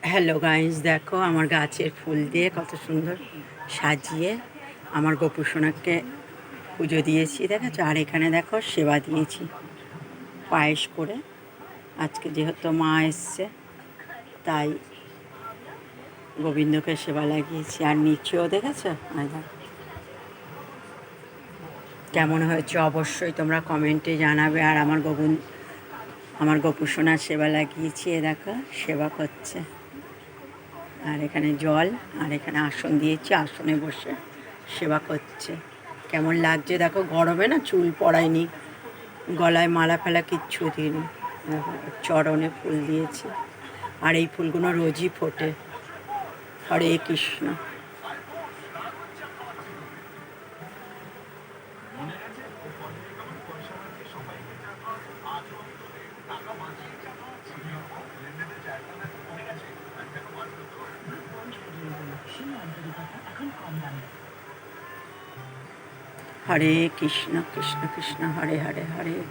Hello guys, দেখো আমার গাছের ফুল দিয়ে কত সুন্দর সাজিয়ে আমার গোপু সোনাকে পুজো দিয়েছি, দেখেছো? আর এখানে দেখো সেবা দিয়েছি পায়েস করে। আজকে যেহেতু মা এসছে তাই গোবিন্দকে সেবা লাগিয়েছি। আর নিচেও দেখেছো, দেখো কেমন হয়েছে অবশ্যই তোমরা কমেন্টে জানাবে। আর আমার গোপু সোনার সেবা লাগিয়েছি, দেখো সেবা করছে। আর এখানে জল, আর এখানে আসন দিয়েছি, আসনে বসে সেবা করছে। কেমন লাগছে দেখো, গরমে না চুল পড়ায়নি, গলায় মালা ফেলা কিচ্ছু দিইনি, দেখো চরণে ফুল দিয়েছি। আর এই ফুলগুলো রোজই ফোটে। হরে কৃষ্ণ। হরে কৃষ্ণ কৃষ্ণ কৃষ্ণ হরে হরে, হরে